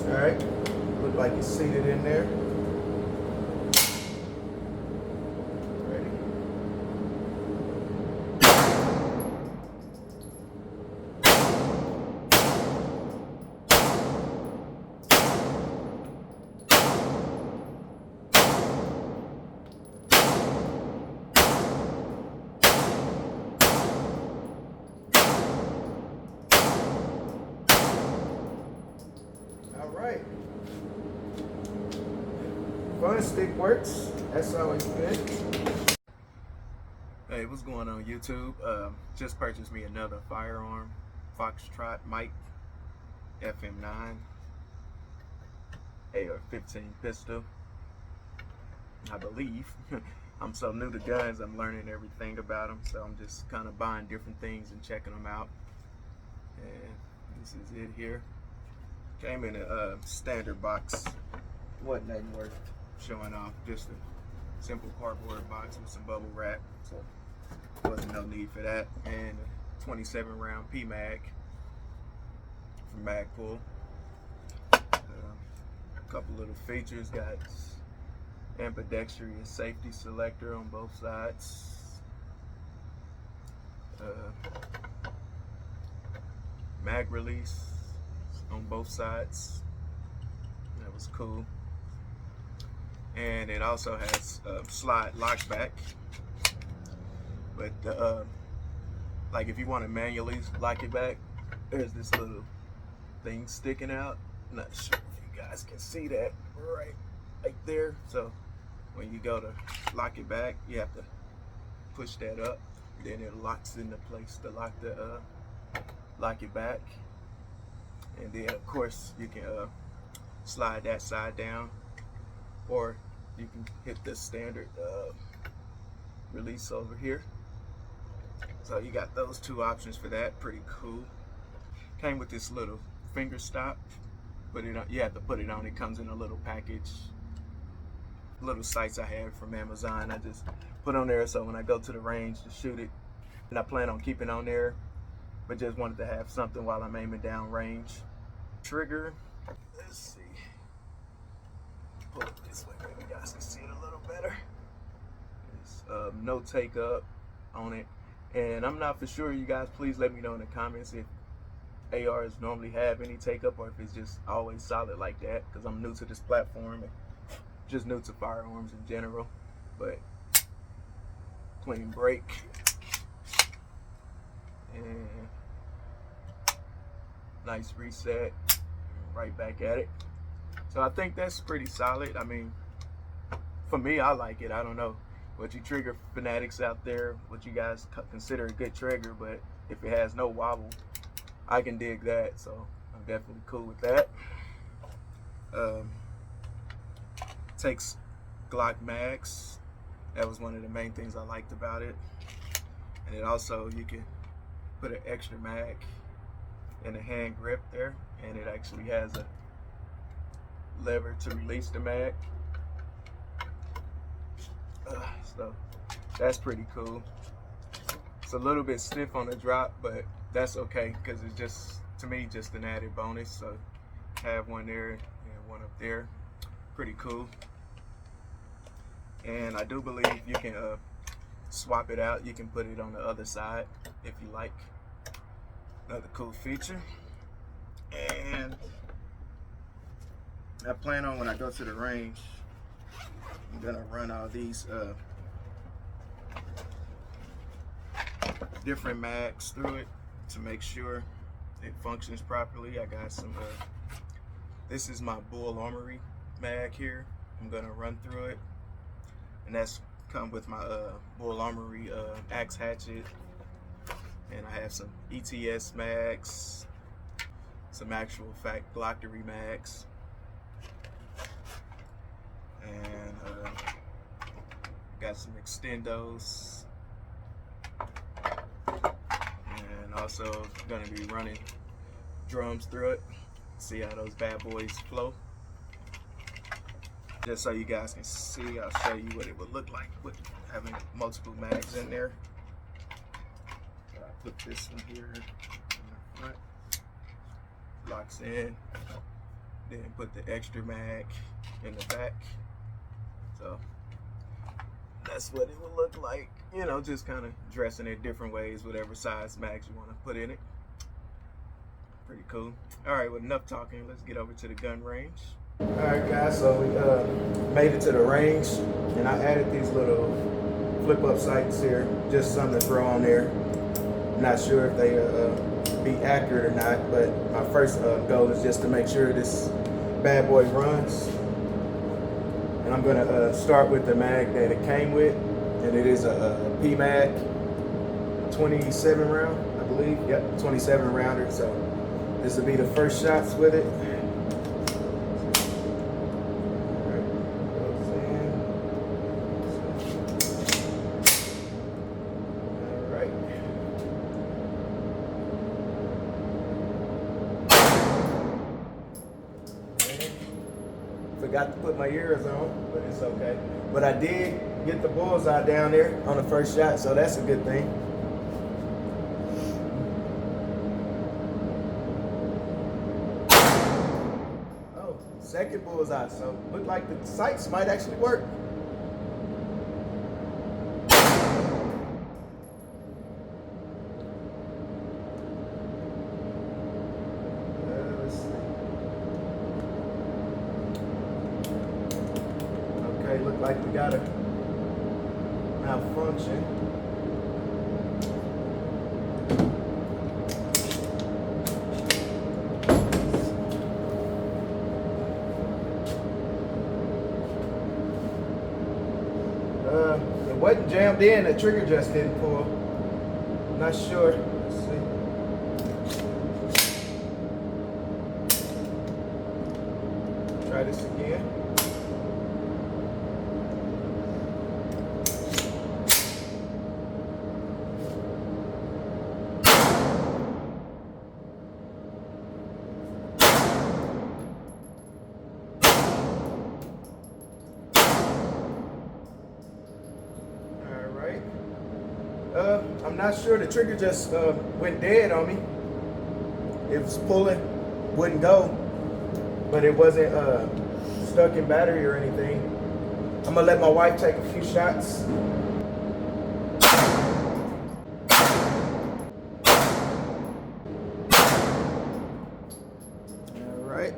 Alright, look like it's seated in there. Ready. Alright. Fun stick works. That's always good. Hey, what's going on YouTube? Just purchased me another firearm. Foxtrot mic. FM9 AR15 pistol. I believe. I'm so new to guns, I'm learning everything about them. So I'm just kind of buying different things and checking them out. And this is it here. Came in a standard box. Wasn't nothing worth showing off. Just a simple cardboard box with some bubble wrap. So wasn't no need for that. And a 27 round PMag from Magpul. A couple little features. Got ambidextrous safety selector on both sides. Mag release on both sides. That was cool. And it also has slide lock back. But like if you want to manually lock it back, there's this little thing sticking out. I'm not sure if you guys can see that right there. So when you go to lock it back, you have to push that up. Then it locks into place to lock it back. And then of course you can slide that side down, or you can hit the standard release over here. So you got those two options for that. Pretty cool. Came with this little finger stop. Put it on, you have to put it on. It comes in a little package. Little sights I had from Amazon. I just put on there so when I go to the range to shoot it, and I plan on keeping on there, but just wanted to have something while I'm aiming down range. Trigger. Let's see. Pull it this way, maybe you guys can see it a little better. It's no take up on it. And I'm not for sure, you guys please let me know in the comments if ARs normally have any take up or if it's just always solid like that, because I'm new to this platform and just new to firearms in general. But clean break. And nice reset. Right back at it. So I think that's pretty solid. I mean, for me, I like it. I don't know what you trigger fanatics out there, what you guys consider a good trigger, but if it has no wobble, I can dig that. So I'm definitely cool with that. Takes Glock mags. That was one of the main things I liked about it. And it also, you can put an extra mag in the hand grip there, and it actually has a lever to release the mag. So that's pretty cool. It's a little bit stiff on the drop, but that's okay because it's just, to me, just an added bonus. So have one there and one up there. Pretty cool. And I do believe you can swap it out. You can put it on the other side if you like. Another cool feature. And I plan on, when I go to the range, I'm gonna run all these different mags through it to make sure it functions properly. I got some this is my Bull Armory mag here. I'm gonna run through it, and that's come with my Bull Armory axe hatchet, and I have some ETS mags, some actual fact Glocktery mags, and got some extendos, and also gonna be running drums through it. See how those bad boys flow. Just so you guys can see, I'll show you what it would look like with having multiple mags in there. So I put this one here in the front, locks in, then put the extra mag in the back. So that's what it would look like, you know, just kind of dressing it different ways, whatever size mags you want to put in it. Pretty cool. All right, with enough talking, let's get over to the gun range. All right, guys, so we made it to the range, and I added these little flip-up sights here, just something to throw on there. I'm not sure if they be accurate or not, but my first goal is just to make sure this bad boy runs. And I'm gonna start with the mag that it came with, and it is a P-Mag 27 round, I believe. Yep, 27 rounder. So this will be the first shots with it. Forgot to put my ears on, but it's okay. But I did get the bullseye down there on the first shot, so that's a good thing. Oh, second bullseye, so looked like the sights might actually work. Look like we got a malfunction. It wasn't jammed in, the trigger just didn't pull. Not sure. Let's see. Try this again. I'm not sure, the trigger just went dead on me. It was pulling, wouldn't go, but it wasn't stuck in battery or anything. I'm gonna let my wife take a few shots. All right.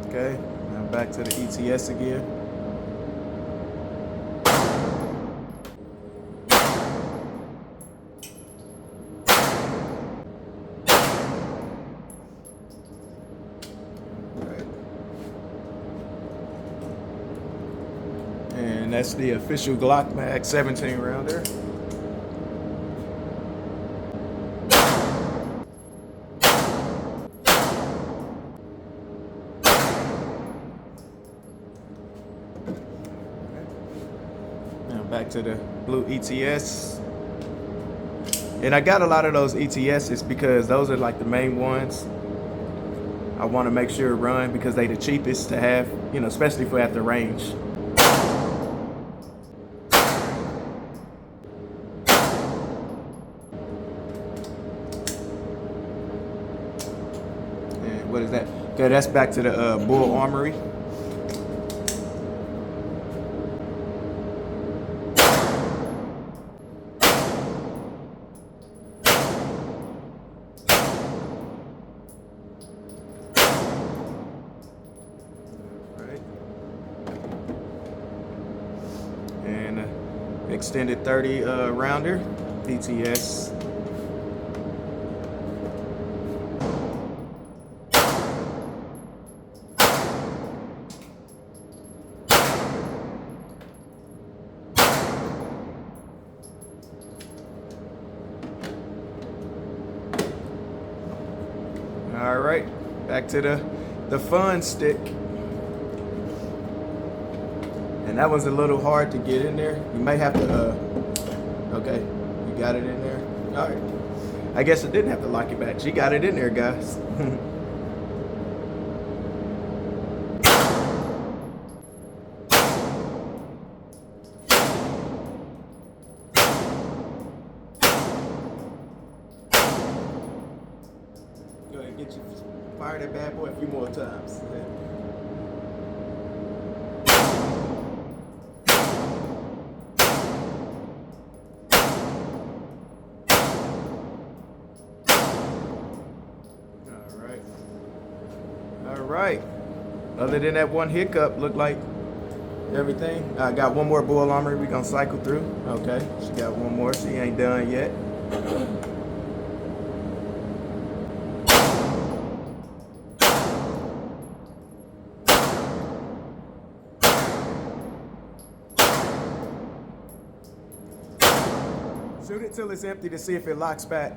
Okay, now back to the ETS again. And that's the official Glock mag 17 rounder. Now back to the blue ETS. And I got a lot of those ETSs because those are like the main ones I want to make sure run because they the cheapest to have, you know, especially for at the range. What is that? Okay, that's back to the Bull Armory. Right. And extended 30 rounder, PTS. All right, back to the fun stick. And that was a little hard to get in there. You may have to, okay, you got it in there. All right, I guess I didn't have to lock it back. She got it in there, guys. get you fire that bad boy a few more times. All right. Other than that one hiccup, looked like everything. I got one more bull armor we gonna cycle through. Okay, she got one more. She ain't done yet. Shoot it till it's empty to see if it locks back.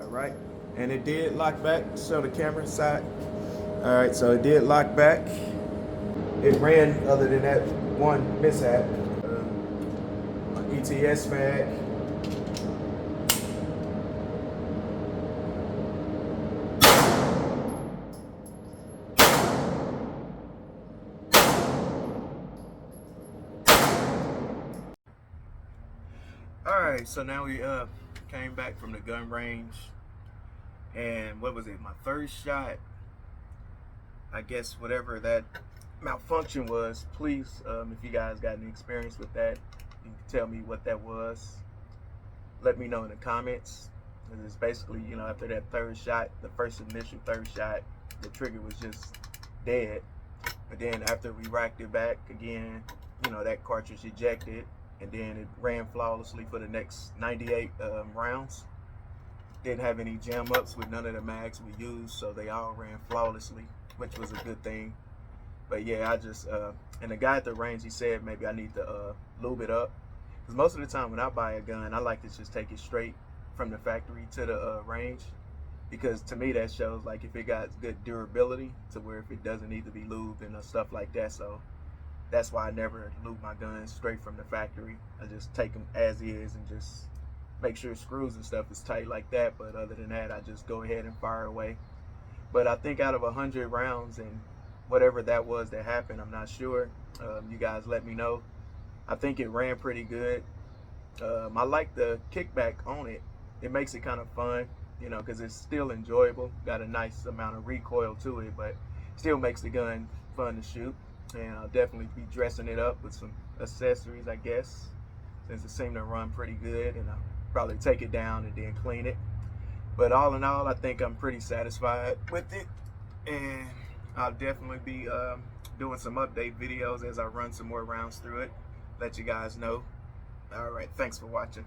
Right, and it did lock back. Show the camera side. All right, so it did lock back. It ran, other than that one mishap. ETS mag. All right, so now we came back from the gun range. And what was it, my third shot? I guess whatever that malfunction was, please, if you guys got any experience with that, you can tell me what that was. Let me know in the comments. It's basically, you know, after that third shot, the first initial third shot, the trigger was just dead. But then after we racked it back again, you know, that cartridge ejected, and then it ran flawlessly for the next 98 rounds. Didn't have any jam ups with none of the mags we used, so they all ran flawlessly, which was a good thing. But yeah, I just and the guy at the range, he said maybe I need to lube it up, because most of the time when I buy a gun, I like to just take it straight from the factory to the range, because to me that shows like if it got good durability to where if it doesn't need to be lubed and stuff like that. So that's why I never lube my guns straight from the factory. I just take them as is and just make sure screws and stuff is tight like that. But other than that, I just go ahead and fire away. But I think out of 100 rounds and whatever that was that happened, I'm not sure. You guys let me know. I think it ran pretty good. I like the kickback on it. It makes it kind of fun, you know, because it's still enjoyable. Got a nice amount of recoil to it, but still makes the gun fun to shoot. And I'll definitely be dressing it up with some accessories, I guess, since it seemed to run pretty good. And I'll probably take it down and then clean it. But all in all, I think I'm pretty satisfied with it, and I'll definitely be doing some update videos as I run some more rounds through it. Let you guys know. All right, thanks for watching.